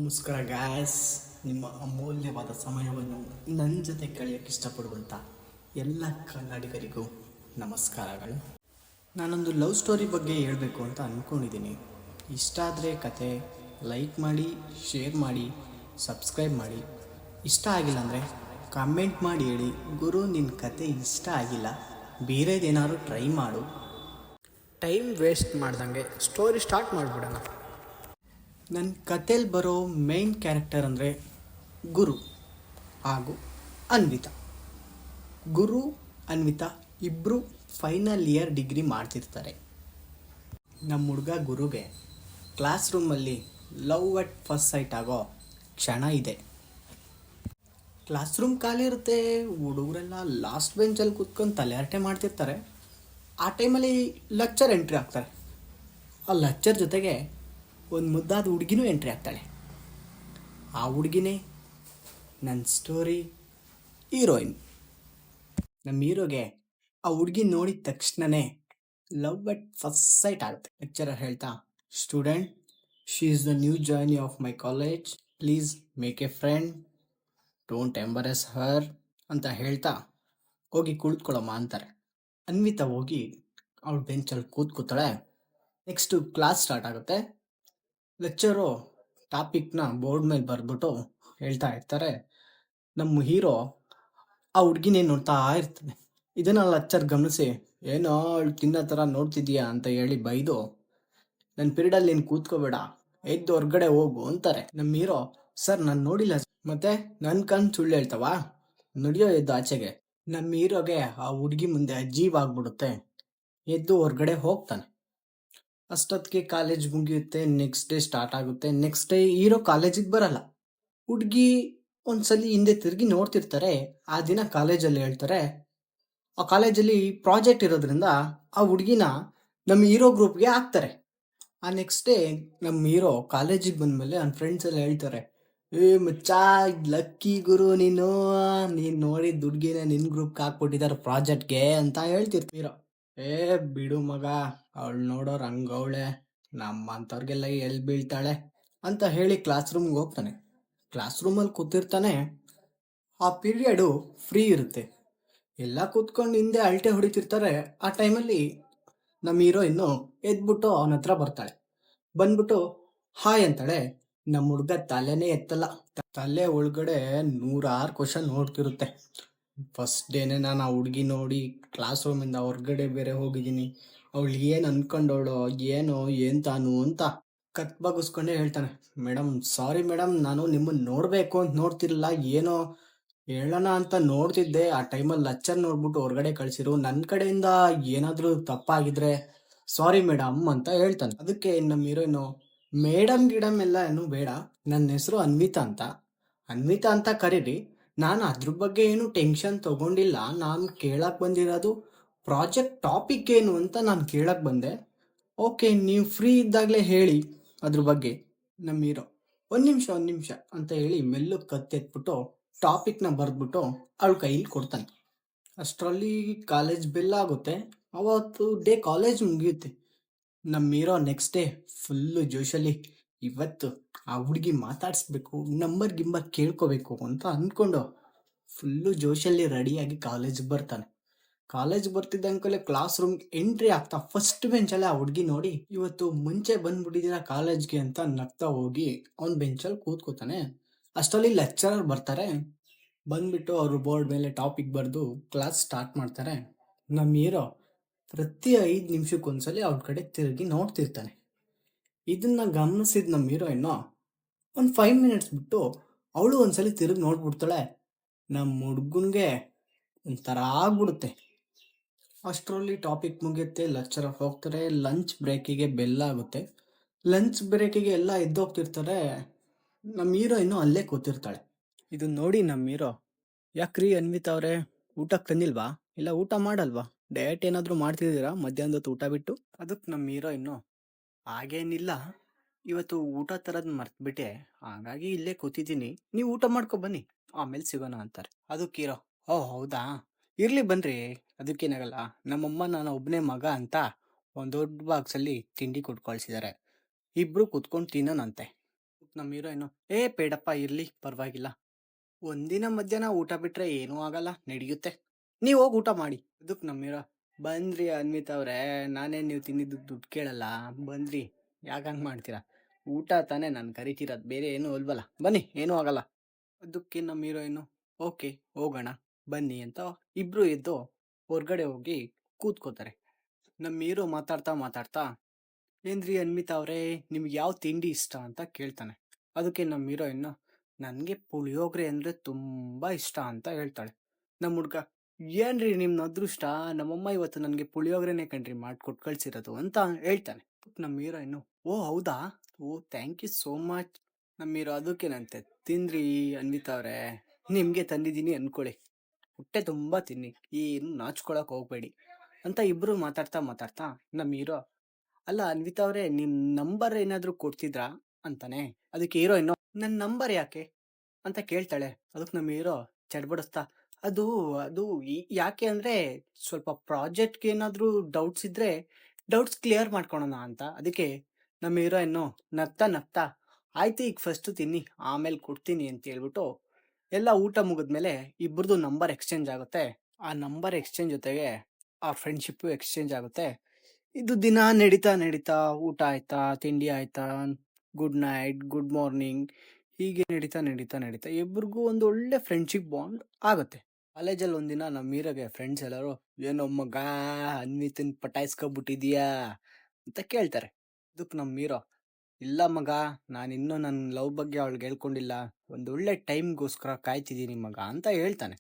ನಮಸ್ಕಾರ ಗಾಯ್ಸ್. ನಿಮ್ಮ ಅಮೂಲ್ಯವಾದ ಸಮಯವನ್ನು ನನ್ನ ಜೊತೆ ಕಳೆಯೋಕ್ಕೆ ಇಷ್ಟಪಡುವಂಥ ಎಲ್ಲ ಕನ್ನಡಿಗರಿಗೂ ನಮಸ್ಕಾರಗಳು. ನಾನೊಂದು ಲವ್ ಸ್ಟೋರಿ ಬಗ್ಗೆ ಹೇಳಬೇಕು ಅಂತ ಅಂದ್ಕೊಂಡಿದ್ದೀನಿ. ಇಷ್ಟ ಆದರೆ ಕತೆ ಲೈಕ್ ಮಾಡಿ, ಶೇರ್ ಮಾಡಿ, ಸಬ್ಸ್ಕ್ರೈಬ್ ಮಾಡಿ. ಇಷ್ಟ ಆಗಿಲ್ಲ ಅಂದರೆ ಕಮೆಂಟ್ ಮಾಡಿ ಹೇಳಿ, ಗುರು ನಿನ್ನ ಕತೆ ಇಷ್ಟ ಆಗಿಲ್ಲ, ಬೇರೆದೇನಾದ್ರು ಟ್ರೈ ಮಾಡು. ಟೈಮ್ ವೇಸ್ಟ್ ಮಾಡ್ದಂಗೆ ಸ್ಟೋರಿ ಸ್ಟಾರ್ಟ್ ಮಾಡಿಬಿಡೋಣ. ನನ್ನ ಕಥೆಯಲ್ಲಿ ಬರೋ ಮೇನ್ ಕ್ಯಾರೆಕ್ಟರ್ ಅಂದರೆ ಗುರು ಹಾಗೂ ಅನ್ವಿತಾ. ಗುರು ಅನ್ವಿತಾ ಇಬ್ಬರು ಫೈನಲ್ ಇಯರ್ ಡಿಗ್ರಿ ಮಾಡ್ತಿರ್ತಾರೆ. ನಮ್ಮ ಹುಡುಗ ಗುರುಗೆ ಕ್ಲಾಸ್ ರೂಮಲ್ಲಿ ಲವ್ ಅಟ್ ಫಸ್ಟ್ ಸೈಟ್ ಆಗೋ ಕ್ಷಣ ಇದೆ. ಕ್ಲಾಸ್ ರೂಮ್ ಖಾಲಿ ಇರುತ್ತೆ, ಹುಡುಗರೆಲ್ಲ ಲಾಸ್ಟ್ ಬೆಂಚಲ್ಲಿ ಕೂತ್ಕೊಂಡು ತಲೆಹರಟೆ ಮಾಡ್ತಿರ್ತಾರೆ. ಆ ಟೈಮಲ್ಲಿ ಲೆಕ್ಚರ್ ಎಂಟ್ರಿ ಆಗ್ತಾರೆ. ಆ ಲೆಕ್ಚರ್ ಜೊತೆಗೆ ಒಂದು ಮುದ್ದಾದ ಹುಡುಗಿನೂ ಎಂಟ್ರಿ ಆಗ್ತಾಳೆ. ಆ ಹುಡುಗಿನೇ ನನ್ನ ಸ್ಟೋರಿ ಹೀರೋಯಿನ್. ನಮ್ಮ ಹೀರೋಗೆ ಆ ಹುಡುಗಿ ನೋಡಿದ ತಕ್ಷಣವೇ ಲವ್ ಅಟ್ ಫಸ್ಟ್ ಸೈಟ್ ಆಗುತ್ತೆ. ಲೆಕ್ಚರರ್ ಹೇಳ್ತಾ, student, she is the new joinee of my college, please make a friend, don't embarrass her ಅಂತ ಹೇಳ್ತಾ ಹೋಗಿ ಕುಳಿತುಕೊಳ್ಳಮ್ಮ ಅಂತಾರೆ. ಅನ್ವಿತಾ ಹೋಗಿ ಅವಳ ಬೆಂಚಲ್ಲಿ ಕೂತ್ಕೋತಾಳೆ. ನೆಕ್ಸ್ಟು ಕ್ಲಾಸ್ ಸ್ಟಾರ್ಟ್ ಆಗುತ್ತೆ. ಲೆಕ್ಚರು ಟಾಪಿಕ್ನ ಬೋರ್ಡ್ ಮೇಲೆ ಬರೆದ್ಬಿಟ್ಟು ಹೇಳ್ತಾ ಇರ್ತಾರೆ. ನಮ್ಮ ಹೀರೋ ಆ ಹುಡುಗಿನೇ ನೋಡ್ತಾ ಇರ್ತಾನೆ. ಇದನ್ನು ಲೆಕ್ಚರ್ ಗಮನಿಸಿ, ಏನೋ ಅವಳು ತಿನ್ನೋ ಥರ ನೋಡ್ತಿದ್ಯಾ ಅಂತ ಹೇಳಿ ಬೈದು, ನನ್ನ ಪೀರಿಯಡಲ್ಲಿ ನೀನು ಕೂತ್ಕೋಬೇಡ, ಎದ್ದು ಹೊರ್ಗಡೆ ಹೋಗು ಅಂತಾರೆ. ನಮ್ಮ ಹೀರೋ, ಸರ್ ನಾನು ನೋಡಿಲ್ಲ, ಮತ್ತೆ ನನ್ನ ಕಣ್ಣು ಸುಳ್ಳು ಹೇಳ್ತಾವ, ನಡೆಯೋ ಎದ್ದು ಆಚೆಗೆ. ನಮ್ಮ ಹೀರೋಗೆ ಆ ಹುಡುಗಿ ಮುಂದೆ ಅಜೀವಾಗ್ಬಿಡುತ್ತೆ. ಎದ್ದು ಹೊರ್ಗಡೆ ಹೋಗ್ತಾನೆ. ಅಷ್ಟೊತ್ತಿಗೆ ಕಾಲೇಜ್ ಮುಗಿಯುತ್ತೆ. ನೆಕ್ಸ್ಟ್ ಡೇ ಸ್ಟಾರ್ಟ್ ಆಗುತ್ತೆ. ನೆಕ್ಸ್ಟ್ ಡೇ ಹೀರೋ ಕಾಲೇಜಿಗೆ ಬರಲ್ಲ. ಹುಡುಗಿ ಒಂದ್ಸಲಿ ಹಿಂದೆ ತಿರುಗಿ ನೋಡ್ತಿರ್ತಾರೆ. ಆ ದಿನ ಕಾಲೇಜಲ್ಲಿ ಹೇಳ್ತಾರೆ, ಆ ಕಾಲೇಜಲ್ಲಿ ಪ್ರಾಜೆಕ್ಟ್ ಇರೋದ್ರಿಂದ ಆ ಹುಡುಗಿನ ನಮ್ಮ ಹೀರೋ ಗ್ರೂಪ್ಗೆ ಹಾಕ್ತಾರೆ. ಆ ನೆಕ್ಸ್ಟ್ ಡೇ ನಮ್ಮ ಹೀರೋ ಕಾಲೇಜಿಗೆ ಬಂದಮೇಲೆ ನನ್ನ ಫ್ರೆಂಡ್ಸ್ ಎಲ್ಲ ಹೇಳ್ತಾರೆ, ಮಚ್ಚಾ ಲಕ್ಕಿ ಗುರು, ನೀನು ನೋಡಿದ ಹುಡುಗಿನ ನಿನ್ನ ಗ್ರೂಪ್ಗೆ ಹಾಕ್ಬಿಟ್ಟಿದ್ದಾರೆ ಪ್ರಾಜೆಕ್ಟ್ಗೆ ಅಂತ ಹೇಳ್ತಿರ್ತೀರ. ಹೀರೋ, ಬಿಡು ಮಗ, ಅವಳು ನೋಡೋರು ಹಂಗವಳೆ, ನಮ್ಮಂಥವ್ರಿಗೆಲ್ಲ ಎಲ್ಲಿ ಬೀಳ್ತಾಳೆ ಅಂತ ಹೇಳಿ ಕ್ಲಾಸ್ ರೂಮ್ಗೆ ಹೋಗ್ತಾನೆ. ಕ್ಲಾಸ್ ರೂಮಲ್ಲಿ ಕೂತಿರ್ತಾನೆ. ಆ ಪೀರಿಯಡು ಫ್ರೀ ಇರುತ್ತೆ. ಎಲ್ಲ ಕೂತ್ಕೊಂಡು ಹಿಂದೆ ಅಳಟೆ ಹೊಡಿತಿರ್ತಾರೆ. ಆ ಟೈಮಲ್ಲಿ ನಮ್ಮ ಹೀರೋಯಿನ್ನು ಎದ್ಬಿಟ್ಟು ಅವನ ಹತ್ರ ಬರ್ತಾಳೆ. ಬಂದ್ಬಿಟ್ಟು ಹಾಯ್ ಅಂತಾಳೆ. ನಮ್ಮ ಹುಡುಗ ತಲೆನೇ ಎತ್ತಲ್ಲ. ತಲೆ ಒಳಗಡೆ 106 ಕ್ವಶನ್ ನೋಡ್ತಿರುತ್ತೆ. ಫಸ್ಟ್ ಡೇನೆ ನಾನು ಆ ಹುಡುಗಿ ನೋಡಿ ಕ್ಲಾಸ್ ರೂಮಿಂದ ಹೊರಗಡೆ ಬೇರೆ ಹೋಗಿದ್ದೀನಿ. ಅವಳು ಏನು ಅಂದ್ಕೊಂಡವಳು, ಏನೋ ಏನ್ ತಾನು ಅಂತ ಕತ್ ಬಗ್ಗಿಸ್ಕೊಂಡೇ ಹೇಳ್ತಾನೆ, ಮೇಡಮ್ ಸಾರಿ ಮೇಡಮ್, ನಾನು ನಿಮ್ಮನ್ನು ನೋಡಬೇಕು ಅಂತ ನೋಡ್ತಿರ್ಲಿಲ್ಲ, ಏನೋ ಹೇಳೋಣ ಅಂತ ನೋಡ್ತಿದ್ದೆ. ಆ ಟೈಮಲ್ಲಿ ಲೆಕ್ಚರ್ ನೋಡ್ಬಿಟ್ಟು ಹೊರಗಡೆ ಕಳಿಸಿರು. ನನ್ನ ಕಡೆಯಿಂದ ಏನಾದರೂ ತಪ್ಪಾಗಿದ್ರೆ ಸಾರಿ ಮೇಡಮ್ ಅಂತ ಹೇಳ್ತಾನೆ. ಅದಕ್ಕೆ ನಮ್ಮ ಹೀರೋಯಿನು, ಮೇಡಮ್ ಗಿಡಮ್ ಎಲ್ಲ ಏನು ಬೇಡ, ನನ್ನ ಹೆಸರು ಅನ್ವಿತಾ ಅಂತ, ಅನ್ವಿತಾ ಅಂತ ಕರೀರಿ, ನಾನು ಅದ್ರ ಬಗ್ಗೆ ಏನು ಟೆನ್ಷನ್ ತಗೊಂಡಿಲ್ಲ, ನಾನು ಕೇಳಕ್ಕೆ ಬಂದಿರೋದು ಪ್ರಾಜೆಕ್ಟ್ ಟಾಪಿಕ್ ಏನು ಅಂತ ನಾನು ಕೇಳಕ್ಕೆ ಬಂದೆ. ಓಕೆ, ನೀವು ಫ್ರೀ ಇದ್ದಾಗಲೇ ಹೇಳಿ ಅದ್ರ ಬಗ್ಗೆ. ನಮ್ಮ ಹೀರೋ ಒಂದು ನಿಮಿಷ ಅಂತ ಹೇಳಿ ಮೆಲ್ಲಗೆ ಕತ್ತೆತ್ಬಿಟ್ಟು ಟಾಪಿಕ್ನ ಬರೆದ್ಬಿಟ್ಟು ಅವಳ ಕೈಲಿ ಕೊಡ್ತಾನೆ. ಅಷ್ಟರಲ್ಲಿ ಕಾಲೇಜ್ ಬೆಲ್ ಆಗುತ್ತೆ. ಅವತ್ತು ಡೇ ಕಾಲೇಜ್ ಮುಗಿಯುತ್ತೆ. ನಮ್ಮ ಹೀರೋ ನೆಕ್ಸ್ಟ್ ಡೇ ಫುಲ್ಲು ಜೋಶಲ್ಲಿ, ಇವತ್ತು ಆ ಹುಡುಗಿ ಮಾತಾಡಿಸ್ಬೇಕು, ನಂಬರ್ ಗಿಂಬರ್ ಕೇಳ್ಕೋಬೇಕು ಅಂತ ಅಂದ್ಕೊಂಡು ಫುಲ್ಲು ಜೋಶಲ್ಲಿ ರೆಡಿಯಾಗಿ ಕಾಲೇಜಿಗೆ ಬರ್ತಾನೆ. ಕಾಲೇಜ್ ಬರ್ತಿದ್ದಂಕಲೆ ಕ್ಲಾಸ್ ರೂಮ್ಗೆ ಎಂಟ್ರಿ ಆಗ್ತಾ ಫಸ್ಟ್ ಬೆಂಚಲ್ಲೇ ಆ ಹುಡುಗಿ ನೋಡಿ, ಇವತ್ತು ಮುಂಚೆ ಬಂದ್ಬಿಟ್ಟಿದ್ದೀರಾ ಕಾಲೇಜ್ಗೆ ಅಂತ ನಗ್ತಾ ಹೋಗಿ ಅವ್ನ ಬೆಂಚಲ್ಲಿ ಕೂತ್ಕೋತಾನೆ. ಅಷ್ಟರಲ್ಲಿ ಲೆಕ್ಚರರ್ ಬರ್ತಾರೆ. ಬಂದ್ಬಿಟ್ಟು ಅವರು ಬೋರ್ಡ್ ಮೇಲೆ ಟಾಪಿಕ್ ಬರೆದು ಕ್ಲಾಸ್ ಸ್ಟಾರ್ಟ್ ಮಾಡ್ತಾರೆ. ನಮ್ಮ ಹೀರೋ ಪ್ರತಿ 5 ನಿಮಿಷಕ್ಕೊಂದ್ಸಲಿ ಅವ್ರ ಕಡೆ ತಿರುಗಿ ನೋಡ್ತಿರ್ತಾನೆ. ಇದನ್ನ ಗಮನಿಸಿದ ನಮ್ಮ ಹೀರೋಯಿನ್ನು ಒಂದು 5 ಮಿನಿಟ್ಸ್ ಬಿಟ್ಟು ಅವಳು ಒಂದ್ಸಲಿ ತಿರುಗಿ ನೋಡ್ಬಿಡ್ತಾಳೆ. ನಮ್ಮ ಹುಡುಗನ್ಗೆ ಒಂಥರ ಆಗ್ಬಿಡುತ್ತೆ. ಅಷ್ಟರಲ್ಲಿ ಟಾಪಿಕ್ ಮುಗಿಯುತ್ತೆ. ಲೆಕ್ಚರರ್ ಹೋಗ್ತಾರೆ. ಲಂಚ್ ಬ್ರೇಕಿಗೆ ಬೆಲ್ ಆಗುತ್ತೆ. ಲಂಚ್ ಬ್ರೇಕಿಗೆ ಎಲ್ಲ ಎದ್ದೋಗ್ತಿರ್ತಾರೆ. ನಮ್ಮ ಹೀರೋಯಿನ್ನು ಅಲ್ಲೇ ಕೂತಿರ್ತಾಳೆ. ಇದನ್ನ ನೋಡಿ ನಮ್ಮ ಹೀರೋ, ಯಾಕ್ರಿ ಅನ್ವಿತಾ ಅವರೇ, ಊಟಕ್ಕೆ ತಂದಿಲ್ವಾ, ಇಲ್ಲ ಊಟ ಮಾಡಲ್ವಾ, ಡಯಟ್ ಏನಾದರೂ ಮಾಡ್ತಿದ್ದೀರಾ ಮಧ್ಯಾಹ್ನದ ಹೊತ್ತು ಊಟ ಬಿಟ್ಟು? ಅದಕ್ಕೆ ನಮ್ಮ ಹೀರೋಯಿನ್ನು, ಹಾಗೇನಿಲ್ಲ, ಇವತ್ತು ಊಟ ತರದ್ ಮರ್ತ್ಬಿಟ್ಟೆ, ಹಾಗಾಗಿ ಇಲ್ಲೇ ಕೂತಿದ್ದೀನಿ, ನೀವು ಊಟ ಮಾಡ್ಕೊ ಬನ್ನಿ, ಆಮೇಲೆ ಸಿಗೋಣ ಅಂತಾರೆ. ಅದಕ್ಕೆ ಹೀರೋ, ಓ ಹೌದಾ, ಇರ್ಲಿ ಬನ್ರಿ, ಅದಕ್ಕೇನಾಗಲ್ಲ, ನಮ್ಮಮ್ಮ ನಾನು ಒಬ್ಬನೇ ಮಗ ಅಂತ ಒಂದು ದೊಡ್ಡ ಬಾಕ್ಸಲ್ಲಿ ತಿಂಡಿ ಕೊಟ್ಟು ಕಳಿಸಿದ್ದಾರೆ, ಇಬ್ರು ಕುತ್ಕೊಂಡು ತಿನ್ನೋಣಂತೆ. ನಮ್ಮ ಹೀರೋಯಿನು ಬೇಡಪ್ಪ ಇರ್ಲಿ ಪರವಾಗಿಲ್ಲ, ಒಂದಿನ ಮಧ್ಯಾಹ್ನ ಊಟ ಬಿಟ್ರೆ ಏನೂ ಆಗಲ್ಲ ನಡೆಯುತ್ತೆ, ನೀವು ಹೋಗಿ ಊಟ ಮಾಡಿ. ಅದಕ್ಕೆ ನಮ್ಮ ಹೀರೋ ಬಂದ್ರಿ ಅನ್ವಿತ್ ಅವ್ರೆ, ನಾನೇನು ನೀವು ತಿಂದಿದ್ದು ದುಡ್ಡು ಕೇಳಲ್ಲ, ಬಂದ್ರಿ ಯಾಕೆ ಹಂಗೆ ಮಾಡ್ತೀರಾ, ಊಟ ತಾನೇ ನಾನು ಕರಿತಿರೋದು, ಬೇರೆ ಏನೂ ಅಲ್ವಲ್ಲ, ಬನ್ನಿ ಏನೂ ಆಗಲ್ಲ. ಅದಕ್ಕೆ ನಮ್ಮ ಹೀರೋಯಿನು ಓಕೆ ಹೋಗೋಣ ಬನ್ನಿ ಅಂತ ಇಬ್ರು ಎದ್ದು ಹೊರ್ಗಡೆ ಹೋಗಿ ಕೂತ್ಕೋತಾರೆ. ನಮ್ಮ ಹೀರೋ ಮಾತಾಡ್ತಾ ಮಾತಾಡ್ತಾ ಏನ್ರಿ ಅನ್ವಿತಾ ಅವ್ರೆ, ನಿಮ್ಗೆ ಯಾವ ತಿಂಡಿ ಇಷ್ಟ ಅಂತ ಕೇಳ್ತಾನೆ. ಅದಕ್ಕೆ ನಮ್ಮ ಹೀರೋಯಿನ್ನು ನನಗೆ ಪುಳಿಯೋಗರೆ ಅಂದರೆ ತುಂಬ ಇಷ್ಟ ಅಂತ ಹೇಳ್ತಾಳೆ. ನಮ್ಮ ಹುಡ್ಗ ಏನ್ರಿ ನಿಮ್ಮ ಅದೃಷ್ಟ, ನಮ್ಮಮ್ಮ ಇವತ್ತು ನನಗೆ ಪುಳಿಯೋಗರೆನೇ ಕಣ್ರಿ ಮಾಡಿಕೊಟ್ಟು ಕಳ್ಸಿರೋದು ಅಂತ ಹೇಳ್ತಾನೆ. ನಮ್ಮ ಹೀರೋಯಿನ್ನು ಓ ಹೌದಾ, ಓ ಥ್ಯಾಂಕ್ ಯು ಸೋ ಮಚ್. ನಮ್ಮ ಹೀರೋ ಅದಕ್ಕೇನಂತೆ ತಿಂದ್ರಿ ಅನ್ವಿತಾ ಅವ್ರೆ, ನಿಮಗೆ ತಂದಿದ್ದೀನಿ ಅನ್ಕೊಳ್ಳಿ, ಹೊಟ್ಟೆ ತುಂಬ ತಿನ್ನಿ, ಏನು ನಾಚ್ಕೊಳಕ್ ಹೋಗ್ಬೇಡಿ ಅಂತ ಇಬ್ರು ಮಾತಾಡ್ತಾ ಮಾತಾಡ್ತಾ ನಮ್ಮ ಹೀರೋ ಅಲ್ಲ ಅನ್ವಿತಾ ಅವ್ರೆ ನಿಮ್ ನಂಬರ್ ಏನಾದ್ರು ಕೊಡ್ತಿದ್ರಾ ಅಂತಾನೆ. ಅದಕ್ಕೆ ಹೀರೋಯಿನ್ನು ನನ್ನ ನಂಬರ್ ಯಾಕೆ ಅಂತ ಕೇಳ್ತಾಳೆ. ಅದಕ್ಕೆ ನಮ್ಮ ಹೀರೋ ಚಡ್ಬಡಿಸ್ತಾ ಅದು ಅದು ಯಾಕೆ ಅಂದ್ರೆ ಸ್ವಲ್ಪ ಪ್ರಾಜೆಕ್ಟ್ಗೆ ಏನಾದ್ರು ಡೌಟ್ಸ್ ಇದ್ರೆ ಡೌಟ್ಸ್ ಕ್ಲಿಯರ್ ಮಾಡ್ಕೊಳೋಣ ಅಂತ. ಅದಕ್ಕೆ ನಮ್ಮ ಹೀರೋಯಿನ್ನು ನಗ್ತಾ ನಗ್ತಾ ಆಯ್ತು ಈಗ ಫಸ್ಟ್ ತಿನ್ನಿ ಆಮೇಲೆ ಕೊಡ್ತೀನಿ ಅಂತ ಹೇಳ್ಬಿಟ್ಟು ಎಲ್ಲ ಊಟ ಮುಗಿದ್ಮೇಲೆ ಇಬ್ಬರದು ನಂಬರ್ ಎಕ್ಸ್ಚೇಂಜ್ ಆಗುತ್ತೆ. ಆ ನಂಬರ್ ಎಕ್ಸ್ಚೇಂಜ್ ಜೊತೆಗೆ ಆ ಫ್ರೆಂಡ್ಶಿಪ್ ಎಕ್ಸ್ಚೇಂಜ್ ಆಗುತ್ತೆ. ಇದು ದಿನ ನಡೀತಾ ನಡೀತಾ ಊಟ ಆಯ್ತಾ ತಿಂಡಿ ಆಯ್ತಾ ಗುಡ್ ನೈಟ್ ಗುಡ್ ಮಾರ್ನಿಂಗ್ ಹೀಗೆ ನಡೀತಾ ನಡೀತಾ ನಡೀತಾ ಇಬ್ರಿಗೂ ಒಂದು ಒಳ್ಳೆ ಫ್ರೆಂಡ್ಶಿಪ್ ಬಾಂಡ್ ಆಗುತ್ತೆ. ಕಾಲೇಜಲ್ಲಿ ಒಂದಿನ ನಮ್ಮ ಹೀರೋಗೆ ಫ್ರೆಂಡ್ಸ್ ಎಲ್ಲರೂ ಏನೋ ಮಗ ಅನ್ವಿತನ್ ಪಟಾಯಿಸ್ಕೊಬಿಟ್ಟಿದ್ಯಾ ಅಂತ ಕೇಳ್ತಾರೆ. ಅದಕ್ಕೆ ನಮ್ಮ ಹೀರೋ ಇಲ್ಲ ಮಗ, ನಾನಿನ್ನೂ ನನ್ನ ಲವ್ ಬಗ್ಗೆ ಅವಳಿಗೆ ಹೇಳ್ಕೊಂಡಿಲ್ಲ, ಒಂದು ಒಳ್ಳೆ ಟೈಮ್ಗೋಸ್ಕರ ಕಾಯ್ತಿದ್ದೀನಿ ಮಗ ಅಂತ ಹೇಳ್ತಾನೆ.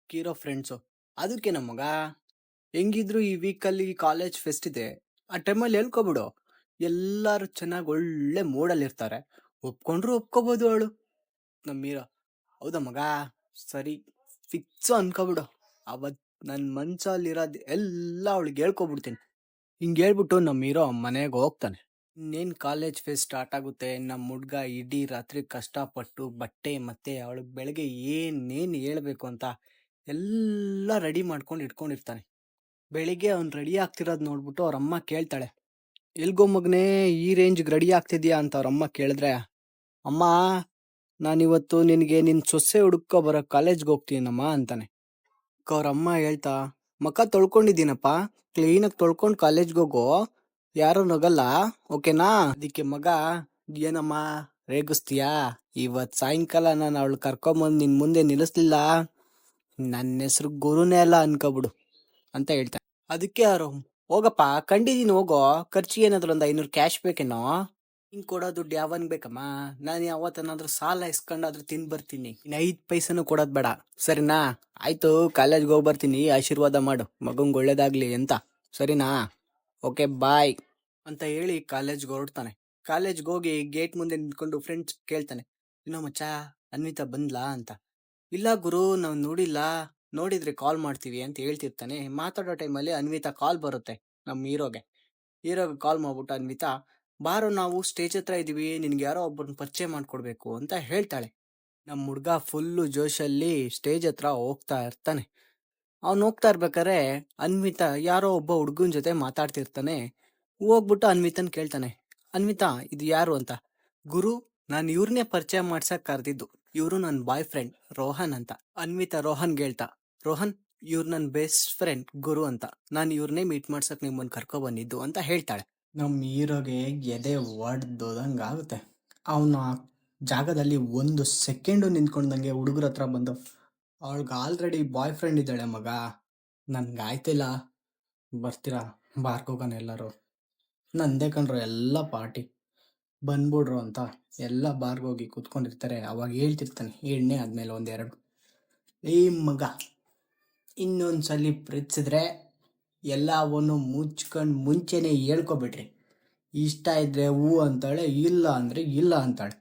ಹೀರೋ ಫ್ರೆಂಡ್ಸು ಅದಕ್ಕೆ ನಮ್ಮ ಮಗ ಹೆಂಗಿದ್ರು ಈ ವೀಕಲ್ಲಿ ಕಾಲೇಜ್ ಫೆಸ್ಟ್ ಇದೆ, ಆ ಟೈಮಲ್ಲಿ ಹೇಳ್ಕೊಬಿಡು, ಎಲ್ಲರೂ ಚೆನ್ನಾಗಿ ಒಳ್ಳೆ ಮೂಡಲ್ಲಿ ಇರ್ತಾರೆ, ಒಪ್ಕೊಂಡ್ರು ಒಪ್ಕೋಬೋದು ಅವಳು. ನಮ್ಮ ಹೀರೋ ಹೌದಾ ಮಗ, ಸರಿ ಫಿಕ್ಸು ಅನ್ಕೋಬಿಡು, ಅವತ್ತು ನನ್ನ ಮನ್ಸಲ್ಲಿರೋದು ಎಲ್ಲ ಅವಳಿಗೆ ಹೇಳ್ಕೊಬಿಡ್ತೀನಿ. ಹಿಂಗೆ ಹೇಳ್ಬಿಟ್ಟು ನಮ್ಮ ಹೀರೋ ಮನೆಗೆ ಹೋಗ್ತಾನೆ. ಇನ್ನೇನು ಕಾಲೇಜ್ ಫೆಸ್ಟ್ ಸ್ಟಾರ್ಟ್ ಆಗುತ್ತೆ. ನಮ್ಮ ಹುಡ್ಗ ಇಡೀ ರಾತ್ರಿ ಕಷ್ಟಪಟ್ಟು ಬಟ್ಟೆ ಮತ್ತೆ ಅವಳಿಗೆ ಬೆಳಗ್ಗೆ ಏನೇನು ಹೇಳ್ಬೇಕು ಅಂತ ಎಲ್ಲ ರೆಡಿ ಮಾಡ್ಕೊಂಡು ಇಟ್ಕೊಂಡಿರ್ತಾನೆ. ಬೆಳಿಗ್ಗೆ ಅವ್ನು ರೆಡಿ ಆಗ್ತಿರೋದು ನೋಡ್ಬಿಟ್ಟು ಅವ್ರಮ್ಮ ಕೇಳ್ತಾಳೆ, ಎಲ್ಗೋ ಮಗನೇ ಈ ರೇಂಜ್ಗೆ ರೆಡಿ ಆಗ್ತಿದ್ಯಾ ಅಂತ. ಅವ್ರಮ್ಮ ಕೇಳಿದ್ರೆ, ಅಮ್ಮ ನಾನಿವತ್ತು ನಿನಗೆ ನಿನ್ನ ಸೊಸೆ ಹುಡುಕೋ ಬರೋ ಕಾಲೇಜ್ಗೆ ಹೋಗ್ತೀನಮ್ಮ ಅಂತಾನೆ. ಅವ್ರಮ್ಮ ಹೇಳ್ತಾ ಮಕ ತೊಳ್ಕೊಂಡಿದ್ದೀನಪ್ಪ, ಕ್ಲೀನಾಗಿ ತೊಳ್ಕೊಂಡು ಕಾಲೇಜ್ಗೆ ಹೋಗೋ, ಯಾರು ನಗಲ್ಲ ಓಕೆನಾ. ಅದಕ್ಕೆ ಮಗ ಏನಮ್ಮ ರೇಗಿಸ್ತೀಯಾ, ಇವತ್ತು ಸಾಯಂಕಾಲ ನಾನು ಅವಳು ಕರ್ಕೊಂಬಂದು ನಿನ್ನ ಮುಂದೆ ನಿಲ್ಲಿಸ್ಲಿಲ್ಲ, ನನ್ನ ಹೆಸ್ರು ಗುರುನೇ ಅಲ್ಲ ಅನ್ಕೋಬಿಡು ಅಂತ ಹೇಳ್ತಾನೆ. ಅದಕ್ಕೆ ಅವರು ಹೋಗಪ್ಪ ಕಂಡಿದ್ದೀನಿ ಹೋಗೋ, ಖರ್ಚಿಗೆ ಏನಾದ್ರು ಒಂದು 500 ಕ್ಯಾಶ್ ಬೇಕೇನೋ, ಹಿಂಗೆ ಕೊಡೋ ದುಡ್ಡು ಯಾವನ್ ಬೇಕಮ್ಮ, ನಾನು ಯಾವತ್ತೇನಾದ್ರೂ ಸಾಲ ಇಸ್ಕೊಂಡಾದ್ರೂ ತಿಂದು ಬರ್ತೀನಿ, ಇನ್ನು 5 ಪೈಸನೂ ಕೊಡೋದು ಬೇಡ ಸರಿನಾ. ಆಯ್ತು ಕಾಲೇಜ್ಗೆ ಹೋಗಿ ಬರ್ತೀನಿ, ಆಶೀರ್ವಾದ ಮಾಡು ಮಗಂಗೆ ಒಳ್ಳೇದಾಗ್ಲಿ ಅಂತ ಸರಿನಾ, ಓಕೆ ಬಾಯ್ ಅಂತ ಹೇಳಿ ಕಾಲೇಜ್ಗೆ ಹೊರಡ್ತಾನೆ. ಕಾಲೇಜ್ಗೆ ಹೋಗಿ ಗೇಟ್ ಮುಂದೆ ನಿಂತ್ಕೊಂಡು ಫ್ರೆಂಡ್ಸ್ ಕೇಳ್ತಾನೆ, ಇನ್ನೋ ಮಚ್ಚ ಅನ್ವಿತಾ ಬಂದ್ಲಾ ಅಂತ. ಇಲ್ಲ ಗುರು ನಾವು ನೋಡಿಲ್ಲ, ನೋಡಿದ್ರೆ ಕಾಲ್ ಮಾಡ್ತೀವಿ ಅಂತ ಹೇಳ್ತಿರ್ತಾನೆ. ಮಾತಾಡೋ ಟೈಮಲ್ಲಿ ಅನ್ವಿತಾ ಕಾಲ್ ಬರುತ್ತೆ ನಮ್ಮ ಹೀರೋಗೆ ಕಾಲ್ ಮಾಡ್ಬಿಟ್ಟು ಅನ್ವಿತಾ ಬಾರೋ ನಾವು ಸ್ಟೇಜ್ ಹತ್ರ ಇದೀವಿ, ನಿನ್ಗೆ ಯಾರೋ ಒಬ್ಬರನ್ನ ಪರಿಚಯ ಮಾಡ್ಕೊಡ್ಬೇಕು ಅಂತ ಹೇಳ್ತಾಳೆ. ನಮ್ಮ ಹುಡ್ಗ ಫುಲ್ಲು ಜೋಶಲ್ಲಿ ಸ್ಟೇಜ್ ಹತ್ರ ಹೋಗ್ತಾ ಇರ್ತಾನೆ. ಅವ್ನು ಹೋಗ್ತಾ ಇರ್ಬೇಕಾರೆ ಅನ್ವಿತಾ ಯಾರೋ ಒಬ್ಬ ಹುಡ್ಗನ ಜೊತೆ ಮಾತಾಡ್ತಿರ್ತಾನೆ. ಹೋಗ್ಬಿಟ್ಟು ಅನ್ವಿತನ್ ಕೇಳ್ತಾನೆ, ಅನ್ವಿತಾ ಇದು ಯಾರು ಅಂತ. ಗುರು ನಾನು ಇವ್ರನ್ನೇ ಪರಿಚಯ ಮಾಡ್ಸಕ್ ಕರೆದಿದ್ದು, ಇವರು ನನ್ನ ಬಾಯ್ ಫ್ರೆಂಡ್ ರೋಹನ್ ಅಂತ. ಅನ್ವಿತಾ ರೋಹನ್ಗೆ ಹೇಳ್ತಾ, ರೋಹನ್ ಇವ್ರು ನನ್ನ ಬೆಸ್ಟ್ ಫ್ರೆಂಡ್ ಗುರು ಅಂತ, ನಾನು ಇವ್ರನ್ನೇ ಮೀಟ್ ಮಾಡ್ಸಕ್ ನಿಮ್ಮನ್ನು ಕರ್ಕೊ ಬಂದಿದ್ದು ಅಂತ ಹೇಳ್ತಾಳೆ. ನಮ್ಮ ಹೀರೋಗೆ ಎದೆ ಒಡ್ದೋದಂಗೆ ಆಗುತ್ತೆ. ಅವನು ಆ ಜಾಗದಲ್ಲಿ 1 ಸೆಕೆಂಡು ನಿಂತ್ಕೊಂಡಂಗೆ ಹುಡುಗರ ಹತ್ರ ಬಂದು, ಅವಳಿಗೆ ಆಲ್ರೆಡಿ ಬಾಯ್ ಫ್ರೆಂಡ್ ಇದ್ದಾಳೆ ಮಗ, ನನ್ಗೆ ಆಯ್ತಿಲ್ಲ, ಬರ್ತೀರಾ ಬಾರ್ಗೋಗೋಣ ಎಲ್ಲರೂ, ನಂದೇ ಕಣ್ರು ಎಲ್ಲ ಪಾರ್ಟಿ ಬಂದ್ಬಿಡ್ರು ಅಂತ ಎಲ್ಲ ಬಾರ್ಗೋಗಿ ಕೂತ್ಕೊಂಡಿರ್ತಾರೆ. ಅವಾಗ ಹೇಳ್ತಿರ್ತಾನೆ ಎಣ್ಣೆ ಆದಮೇಲೆ 1-2, ಏ ಮಗ ಇನ್ನೊಂದ್ಸಲಿ ಪ್ರೀತಿಸಿದ್ರೆ ಎಲ್ಲವನ್ನು ಮುಚ್ಕೊಂಡು ಮುಂಚೆನೇ ಹೇಳ್ಕೊಬಿಟ್ರಿ, ಇಷ್ಟ ಇದ್ರೆ ಹೂ ಅಂತಾಳೆ, ಇಲ್ಲ ಅಂದರೆ ಇಲ್ಲ ಅಂತಾಳೆ,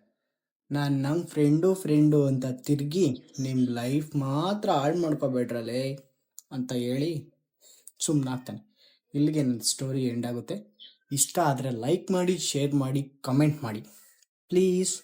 ನಾನು ನಮ್ಮ ಫ್ರೆಂಡು ಅಂತ ತಿರುಗಿ ನಿಮ್ಮ ಲೈಫ್ ಮಾತ್ರ ಹಾಳು ಮಾಡ್ಕೊಬೇಡ್ರಲ್ಲೇ ಅಂತ ಹೇಳಿ ಸುಮ್ಮನಾಗ್ತಾನೆ. ಇಲ್ಲಿಗೆ ನನ್ನ ಸ್ಟೋರಿ ಎಂಡ್ ಆಗುತ್ತೆ. ಇಷ್ಟ ಆದರೆ ಲೈಕ್ ಮಾಡಿ, ಶೇರ್ ಮಾಡಿ, ಕಮೆಂಟ್ ಮಾಡಿ ಪ್ಲೀಸ್.